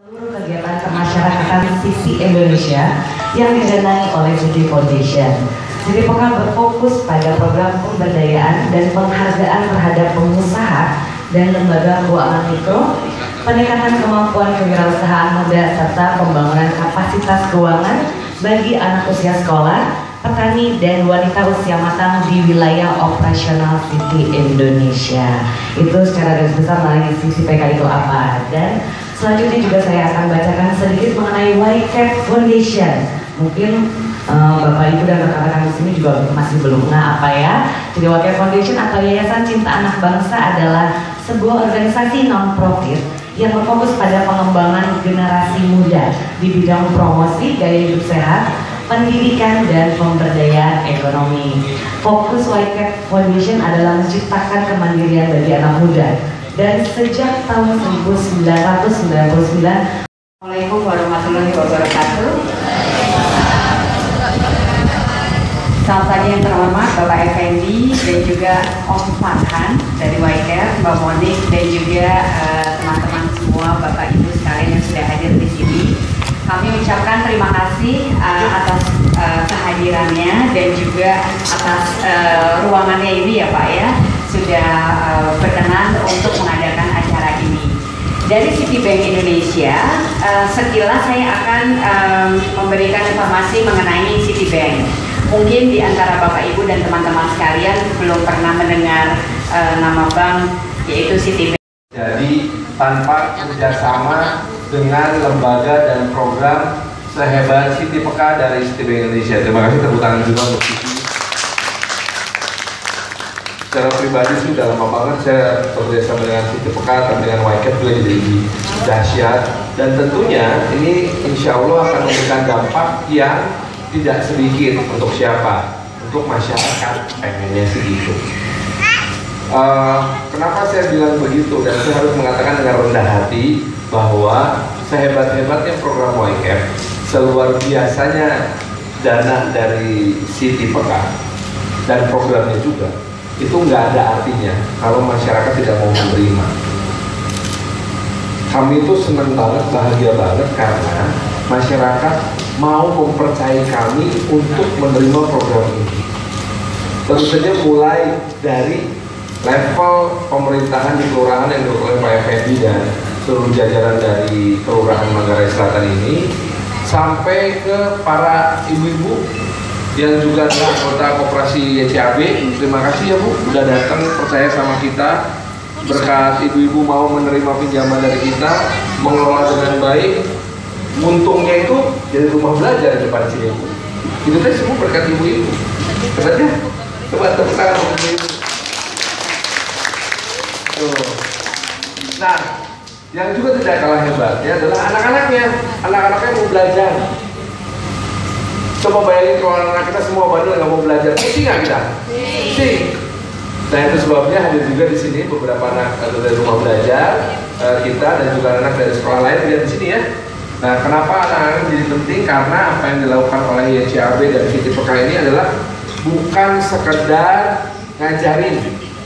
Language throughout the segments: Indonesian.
Seluruh kegiatan kemasyarakatan Sisi Indonesia yang didanai oleh Citi Foundation. Citi Peka berfokus pada program pemberdayaan dan penghargaan terhadap pengusaha dan lembaga keuangan mikro, peningkatan kemampuan kewirausahaan muda serta pembangunan kapasitas keuangan bagi anak usia sekolah, petani dan wanita usia matang di wilayah operasional Citi Indonesia. Itu secara garis besar mengenai Sisi PK itu apa. Dan selanjutnya juga saya akan bacakan sedikit mengenai YCAP Foundation. Mungkin Bapak Ibu dan rekan-rekan di sini juga masih belum apa ya. Jadi YCAP Foundation atau Yayasan Cinta Anak Bangsa adalah sebuah organisasi non-profit yang berfokus pada pengembangan generasi muda di bidang promosi gaya hidup sehat, pendidikan dan pemberdayaan ekonomi. Fokus YCAP Foundation adalah menciptakan kemandirian bagi anak muda. Dan sejak tahun 1999. Assalamualaikum warahmatullahi wabarakatuh. Selamat pagi yang terhormat Bapak Effendi dan juga Om Farhan dari YCAP, Mbak Monik dan juga teman-teman semua Bapak Ibu sekalian yang sudah hadir di sini. Kami ucapkan terima kasih atas kehadirannya dan juga atas ruangannya ini ya Pak ya, sudah berkenan untuk mengadakan acara ini. Dari Citibank Indonesia, sekilas saya akan memberikan informasi mengenai Citibank. Mungkin di antara Bapak Ibu dan teman-teman sekalian belum pernah mendengar nama bank yaitu Citibank. Jadi tanpa kerjasama dengan lembaga dan program sehebat Citi Peka dari Citibank Indonesia. Terima kasih, tepuk tangan juga untuk Citi. Secara pribadi sih udah lama banget saya bekerjasama dengan Citi Peka dan dengan YCAP juga jadi dahsyat. Dan tentunya ini insya Allah akan memberikan dampak yang tidak sedikit untuk siapa? Untuk masyarakat, pengennya segitu. Kenapa saya bilang begitu dan saya harus mengatakan dengan rendah hati bahwa sehebat-hebatnya program YCAP, seluar biasanya dana dari Citi Peka dan programnya juga, itu nggak ada artinya kalau masyarakat tidak mau menerima. Kami itu senang banget, bahagia banget karena masyarakat mau mempercayai kami untuk menerima program ini. Tentu saja mulai dari level pemerintahan di kelurahan yang dilakukan Pak Effendi dan seluruh jajaran dari Kelurahan Manggarai Selatan ini, sampai ke para ibu-ibu yang juga adalah anggota koperasi YCAB. Terima kasih ya Bu, sudah datang percaya sama kita. Berkat ibu-ibu mau menerima pinjaman dari kita, mengelola dengan baik. Untungnya itu jadi rumah belajar di depan sini Bu. Itu kan semua berkat ibu-ibu. Hebatnya, coba tepuk tangan untuk ibu-ibu. Nah, yang juga tidak kalah hebatnya adalah anak-anaknya. Anak-anaknya mau belajar. Coba bayangin kalau anak-anak kita semua bandel nggak mau belajar, pusing nggak kita? Pusing. Nah itu sebabnya hadir juga di sini beberapa anak dari rumah belajar kita dan juga anak dari sekolah lain lihat di sini ya. Nah, kenapa anak-anak jadi penting? Karena apa yang dilakukan oleh YCAB dan Citi Peka ini adalah bukan sekedar ngajarin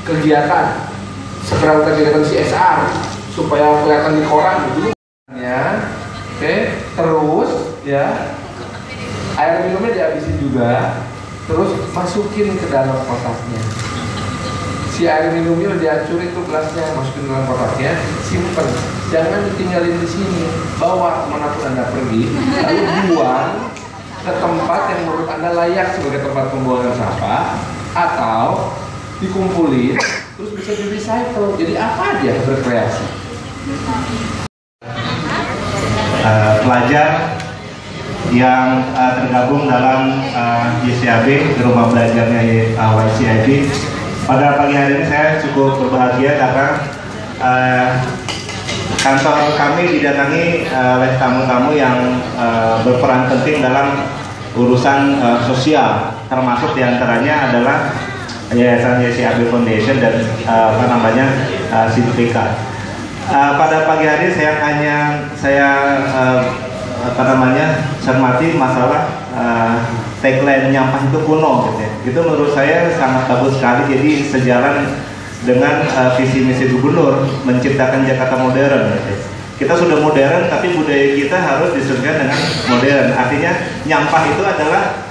kegiatan, sekedar kegiatan CSR supaya kelihatan di koran gitu. Ya, oke. Terus ya, air minumnya dihabisin juga, terus masukin ke dalam kotaknya. Si air minumnya udah dihancurin tuh gelasnya, masukin dalam kotaknya, simpen. Jangan ditinggalin di sini, bawa kemanapun Anda pergi, lalu buang ke tempat yang menurut Anda layak sebagai tempat pembuangan sampah, atau dikumpulin, terus bisa di recycle. Jadi apa aja berkreasi. Pelajar yang tergabung dalam YCAB, di rumah belajarnya YCAB. Pada pagi hari ini saya cukup berbahagia karena kantor kami didatangi oleh tamu-tamu yang berperan penting dalam urusan sosial, termasuk diantaranya adalah Yayasan YCAB Foundation dan Citi Peka. Pada pagi hari saya cermati masalah tagline nyampah itu kuno gitu ya. Itu menurut saya sangat bagus sekali, jadi sejalan dengan visi misi gubernur menciptakan Jakarta modern gitu ya. Kita sudah modern, tapi budaya kita harus disesuaikan dengan modern. Artinya nyampah itu adalah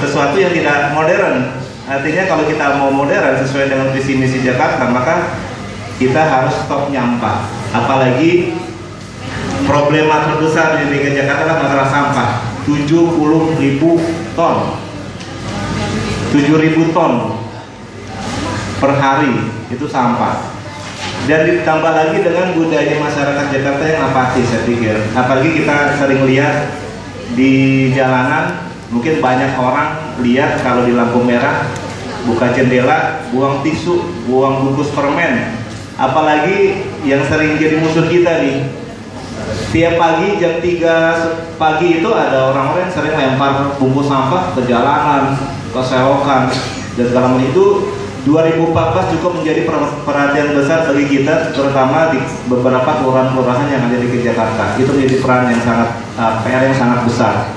sesuatu yang tidak modern. Artinya kalau kita mau modern sesuai dengan visi misi Jakarta, maka kita harus stop nyampah. Apalagi problema terbesar di DKI Jakarta adalah masalah sampah. 70.000 ton. 7.000 ton per hari itu sampah. Dan ditambah lagi dengan budaya masyarakat Jakarta yang apatis, saya pikir. Apalagi kita sering lihat di jalanan, mungkin banyak orang lihat kalau di lampu merah buka jendela, buang tisu, buang bungkus permen. Apalagi yang sering jadi musuh kita nih, tiap pagi jam 3 pagi itu ada orang-orang yang sering lempar bungkus sampah ke jalanan, ke selokan, dan segala macam. Itu 2014 cukup menjadi perhatian besar bagi kita, terutama di beberapa kelurahan-kelurahan yang ada di Jakarta. Itu menjadi peran yang sangat PR yang sangat besar.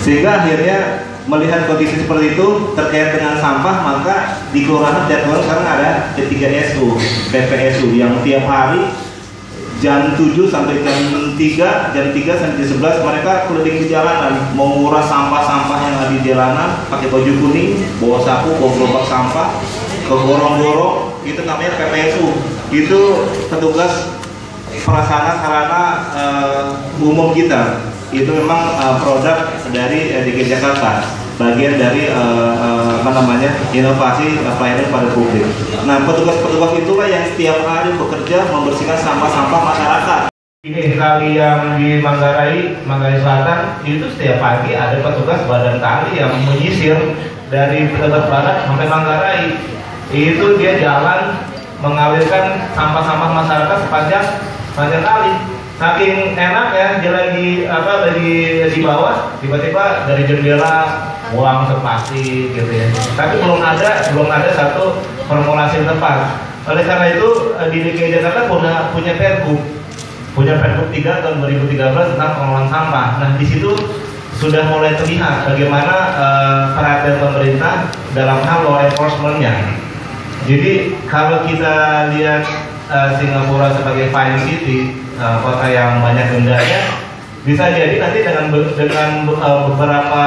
Sehingga akhirnya melihat kondisi seperti itu terkait dengan sampah, maka di kelurahan Jatiwangi sekarang ada P3SU, PPSU yang tiap hari jam 7 sampai jam 3 sampai jam 11 mereka keliling di jalanan menguras sampah-sampah yang ada di jalanan, pakai baju kuning, bawa sapu, bawa gerobak sampah, ke gorong-gorong. Itu namanya PPSU. Itu petugas prasarana sarana umum kita. Itu memang produk dari DKI Jakarta, bagian dari inovasi pelayanan pada publik. Nah, petugas-petugas itulah yang setiap hari bekerja membersihkan sampah-sampah masyarakat. Ini kali yang di Manggarai Selatan itu setiap pagi ada petugas badan kali yang menyisir dari Tebet Barat sampai Manggarai. Itu dia jalan mengalirkan sampah-sampah masyarakat sepanjang kali. Saking enak ya, dia lagi di bawah, tiba-tiba dari jendela buang sepasti gitu ya. Tapi belum ada satu formulasi tepat. Oleh karena itu di DKI Jakarta punya Pergub 3 tahun 2013 tentang pengelolaan sampah. Nah, di situ sudah mulai terlihat bagaimana perhatian pemerintah dalam hal law enforcement-nya. Jadi kalau kita lihat Singapura sebagai fine city, kota yang banyak dendanya, bisa jadi nanti dengan beberapa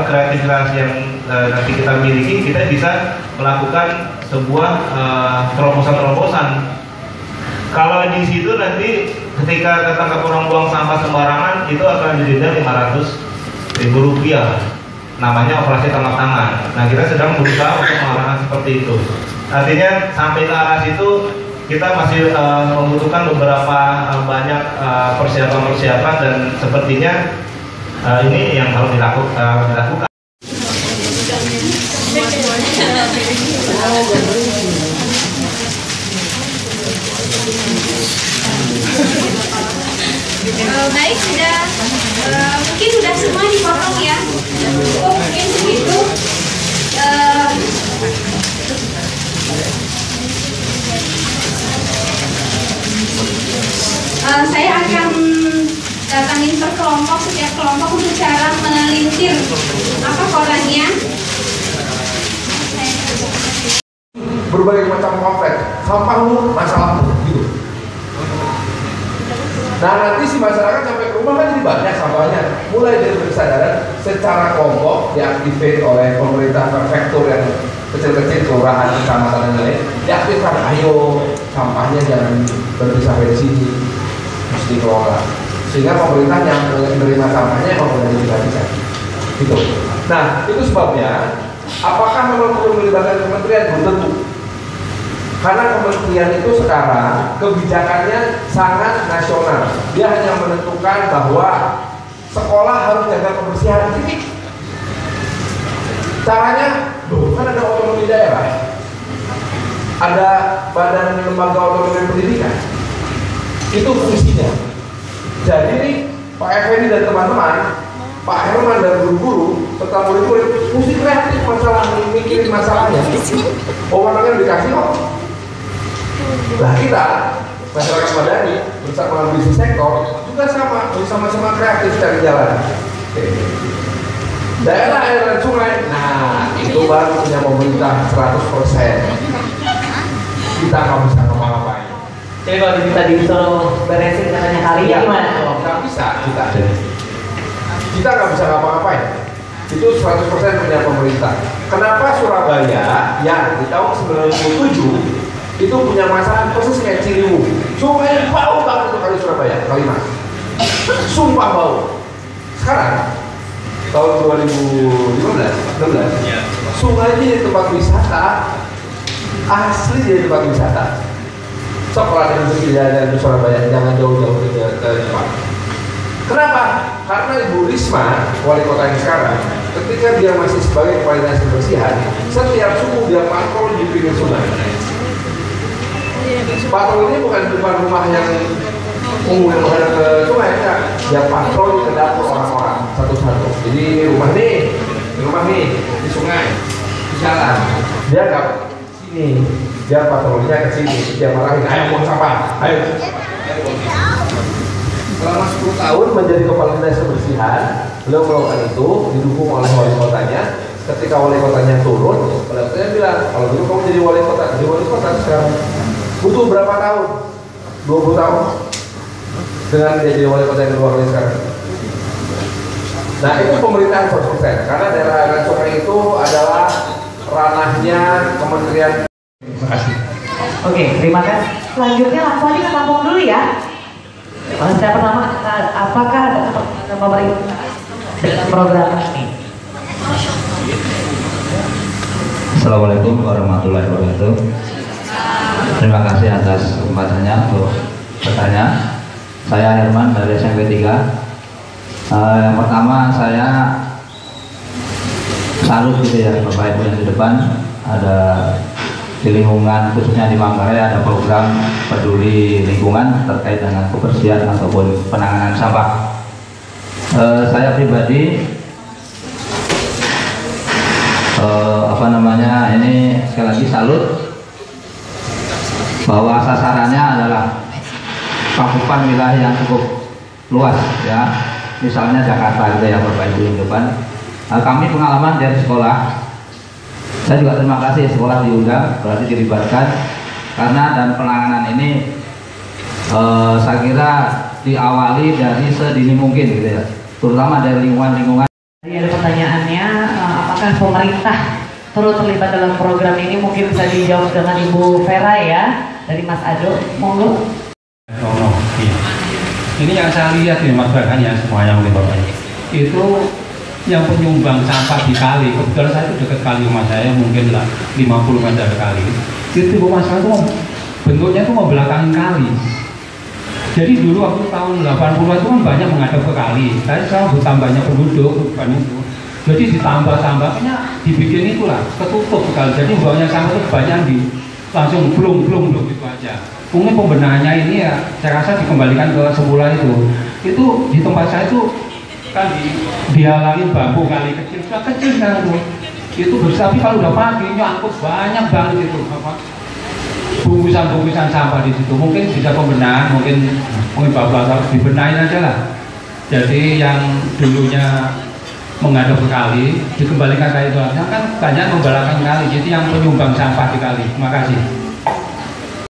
kreativitas yang nanti kita miliki, kita bisa melakukan sebuah terobosan-terobosan. Kalau di situ nanti ketika ketangkap orang buang sampah sembarangan, itu akan didenda Rp500.000. Namanya operasi tangkap tangan. Nah, kita sedang berusaha untuk mengarahkan seperti itu. Artinya sampai ke arah situ kita masih membutuhkan beberapa banyak persiapan dan sepertinya ini yang harus dilakukan. Baik, mungkin sudah semua dipotong ya. Mungkin begitu. Saya akan datangin per kelompok, setiap kelompok untuk cara melintir apa korannya. Berbagai macam kompleks, sampah lu, masalah lu, gitu. Nah, nanti si masyarakat sampai ke rumah kan jadi banyak sampahnya. Mulai dari kesadaran secara kelompok diaktifkan oleh pemerintah prefektur yang kecil-kecil, kelurahan, kecamatan dan lain, diaktifkan. Ayo, sampahnya jangan berpisah dari sini, mesti kelola. Sehingga pemerintah yang menerima sampahnya memang bisa. Gitu. Nah, itu sebabnya. Apakah memang perlu melibatkan kementerian? Belum tentu. Karena kementerian itu sekarang kebijakannya sangat nasional. Dia hanya menentukan bahwa sekolah harus jaga kebersihan. Titik. Caranya, kan ada otonomi daerah, ada badan lembaga otonomi pendidikan. Itu fungsinya. Jadi nih, Pak Effendi dan teman-teman, Pak Herman dan guru-guru serta murid-murid mesti kreatif mikirin masalahnya. Orangnya dikasih kok. Nah, kita masyarakat madani bersama bisnis sektor juga sama-sama kreatif cari jalan. Daerah air dan sungai, nah itu baru punya pemerintah 100%. Kita nggak bisa ngapa-ngapain. Jadi kalau kita disuruh beresin katanya kali ya gimana? Nggak bisa kita nggak bisa ngapa-ngapain. Itu 100% punya pemerintah. Kenapa Surabaya yang di tahun 97 itu punya masalah persis kayak Ciliwung? Sungai bau banget tuh kali Surabaya, Kalimas. Sumpah bau. Sekarang tahun 2015, sungai ini di tempat wisata, asli di tempat wisata. Sekolah dengan sekiranya di Surabaya, jangan jauh-jauh ke depan. Kenapa? Karena Ibu Risma, wali kota yang sekarang, ketika dia masih sebagai kepala dinas kebersihan, setiap subuh dia patroli di pinggir sungai. Patroli ini bukan depan rumah yang umum yang menghadap ke sungai, enggak. Dia patroli ke dapur orang-orang satu-satu. Jadi rumah nih, di sungai, di jalan. Dia nggak sini, dia patrolinya ke sini. Dia marahin, ayo buang sampah, ayo. Selama 10 tahun menjadi kepala dinas kebersihan, beliau melakukan itu didukung oleh wali kotanya. Ketika wali kotanya turun, wali kotanya bilang, kalau dulu kamu jadi wali kota sekarang butuh berapa tahun? 20 tahun dengan dia jadi wali kota yang kedua kali sekarang. Nah itu pemerintahan 100%, karena daerah aliran sungai itu adalah ranahnya Kementerian. Terima kasih. Oke, terima kasih. Selanjutnya langsung aja ke Lampung dulu ya. Saya pertama, apakah ada pemerintah dengan program ini? Assalamualaikum warahmatullahi wabarakatuh. Terima kasih atas kesempatannya untuk bertanya. Saya Herman dari SMP 3. Yang pertama saya salut gitu ya Bapak Ibu yang di depan, ada di lingkungan khususnya di Manggarai ada program peduli lingkungan terkait dengan kebersihan ataupun penanganan sampah. Saya pribadi ini sekali lagi salut bahwa sasarannya adalah cakupan wilayah yang cukup luas ya, misalnya Jakarta gitu ya Bapak Ibu di depan. Kami pengalaman dari sekolah, saya juga terima kasih sekolah diundang, berarti dilibatkan karena dan penanganan ini saya kira diawali dari sedini mungkin gitu ya, terutama dari lingkungan-lingkungan. Ada pertanyaannya, apakah pemerintah turut terlibat dalam program ini? Mungkin bisa dijawab dengan Ibu Vera ya, dari Mas Ado, monggo. Iya. Ini yang saya lihat nih Mas Bahkan ya, semua yang Bapak itu yang penyumbang sampah di kali. Kebetulan saya itu dekat kali rumah saya, mungkin lah 50 meter kali. Itu masalah itu bentuknya itu membelakangi kali. Jadi dulu waktu tahun 80-an itu kan banyak menghadap ke kali. Tapi sekarang bertambahnya penduduk bukan itu. Jadi ditambah sampahnya dibikin itulah ketutup sekali. Jadi buangnya sampah itu banyak langsung belum gitu aja. Mungkin pembenahannya ini ya saya rasa dikembalikan ke semula itu. Itu di tempat saya itu kan dihalangin bambu kali kecil, sudah kecil kan itu besar, tapi kalau udah pagi nyangkut banyak banget itu apa bungkusan sampah di situ. Mungkin bisa pembenahan, mungkin Bapak harus dibenahin aja lah. Jadi yang dulunya menghadap ke kali dikembalikan kayak itu aja kan banyak membalakan kali. Jadi yang penyumbang sampah di kali. Terima kasih.